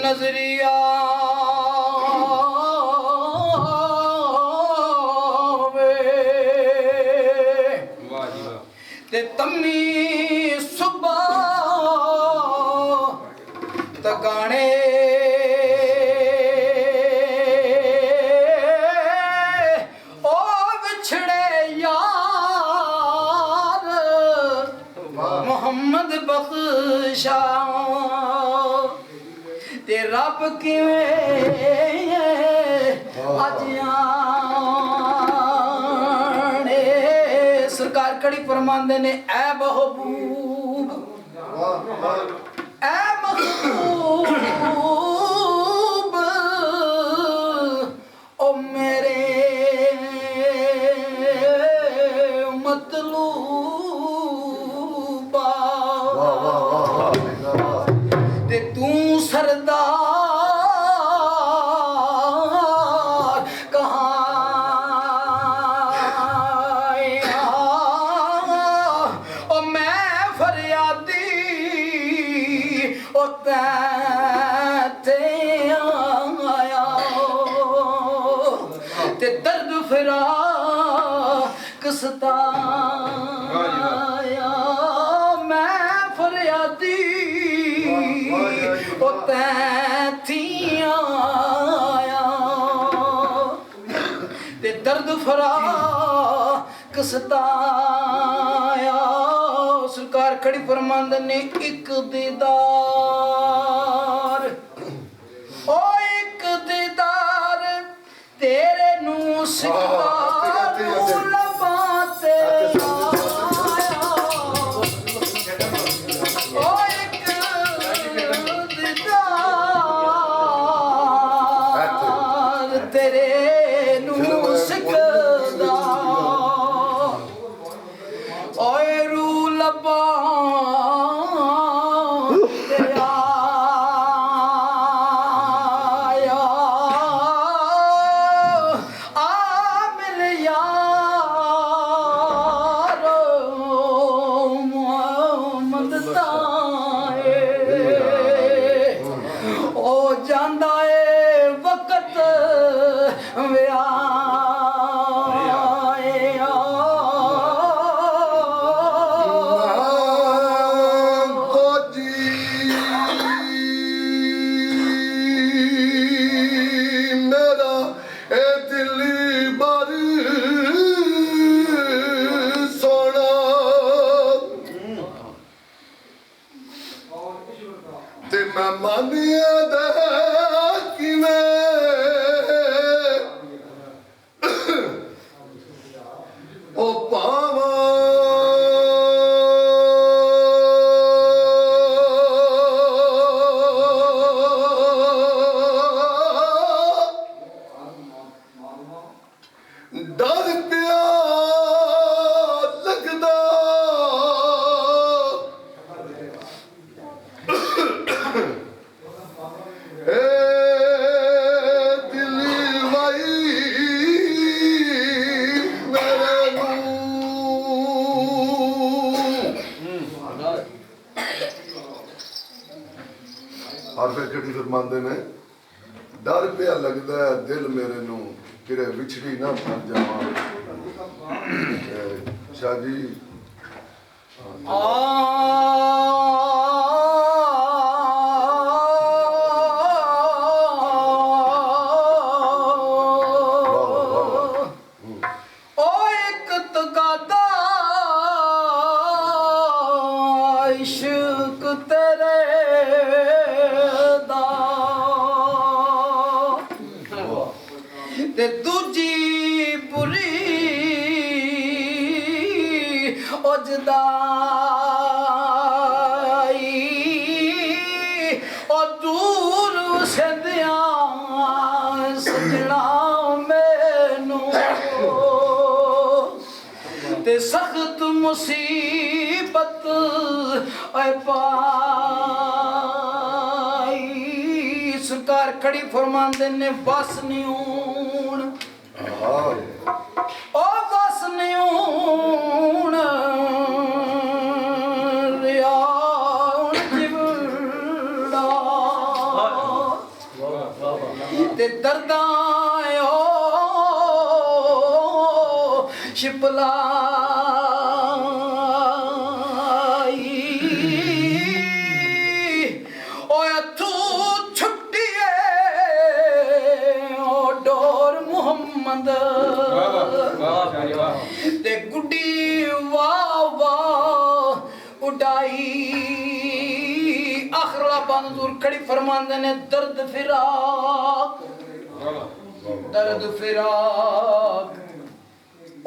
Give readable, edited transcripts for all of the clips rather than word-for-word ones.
नजरिया ते तम्मी सुबह तकाने ओ बिछड़े यार मोहम्मद बख्शा ते रब किवें अज आने सरकार कड़ी फरमांदे ने ऐ महबूब ऐ महबूब ओ मेरे मतलूबा ते तू सरदार कहाँ आया ओ मैं फरियादी ओ तैथे आया ते दर्द फिरा सताया मैं फरियादी ओ तैथी आया ते दर्द फरा सताया सरकार खड़ी फरमांद ने एक दीदार ओ एक दीदार तेरे नू सिकदा फरमांदे ने डर पिया लगदा है दिल मेरे नू किरे विछड़ी ना मर जावां शाह जी सख्त मुसीबत पाई सरकार खड़ी फरमांदे ने बस नहीं हूण ओ बस नहीं हूण रिया जिवड़ा ते दर्दां ओ शिपला ते गुड्डी वाह वाह उडाई आखरला बंदूर खड़ी फरमांदे ने दर्द फिराक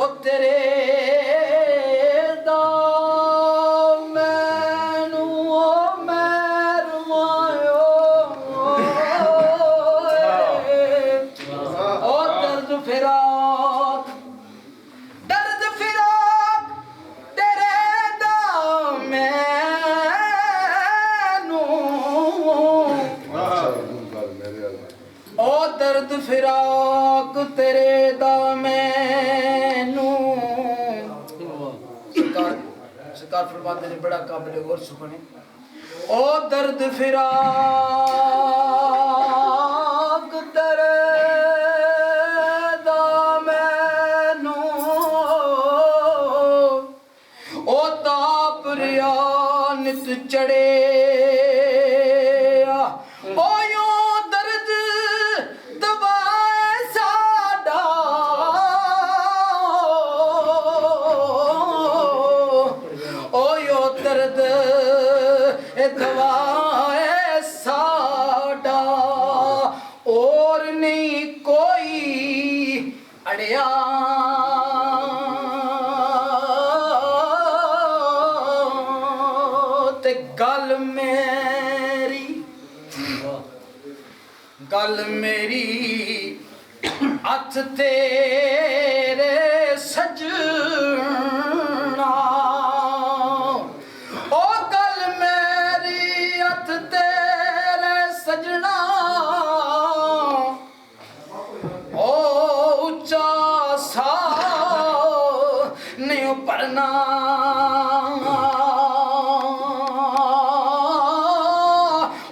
ओ तेरे दा मैनू ओ मैरवायो ओ दर्द फिराक तेरे दा मैनू ओ दर्द फिराक तेरे दा मैनू सरकार फरमाते ने बड़ा काबिल गौर सुने ओ दर्द फिराक तेरे दा मैनू ओ ताप रिया नित चढ़े ओ यो दर्द दवाए साडा ओ यो दर्द दवाए साडा और नहीं कोई अड़िया ते गल मेरी हथ तेरे सजना ओ गल मेरी हथ तेरे सजना ओ उच्चा सा नहीं परना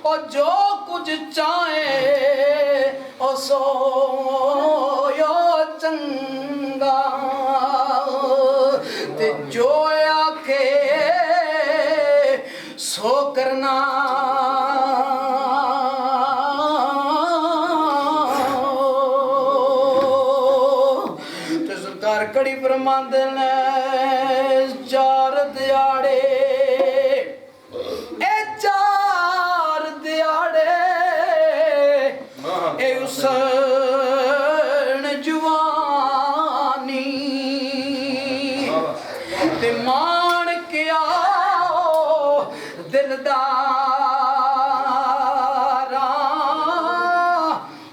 ओ जो कुछ चाहे ओ सो यो चंगा ते जो आखे सो करना ते सरकार कड़ी फरमांदे ने चार दिहाड़े हुसन जवानी ते मान क्या दिलदारा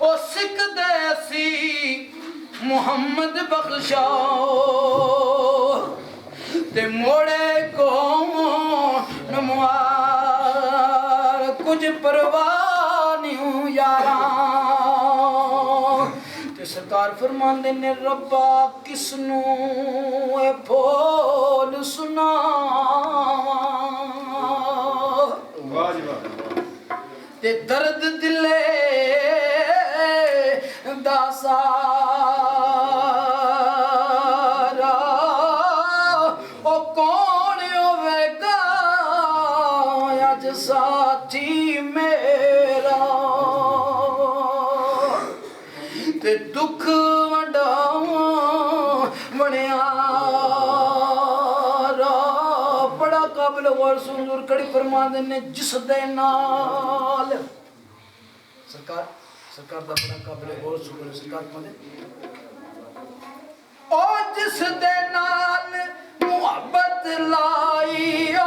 ओ सिख देसी मुहम्मद बख्शाओ ते मोड़े को नमवार कुछ परवाह नहीं यारा ते सरकार फरमांदे ने रब्बा किसनू ए बोल सुनावां ते दर्द दिले दा सारा ओ कौन होवेगा अज साथी मेरा ते दुख वड्डा बनिया बड़ा काबिल गौर सुन कड़ी फरमांदे ने जिस दे नाल सरकार दा बड़ा काबिल गौर सुन सरकार फरमांदे ओ जिस दे नाल मुहब्बत लाई ओ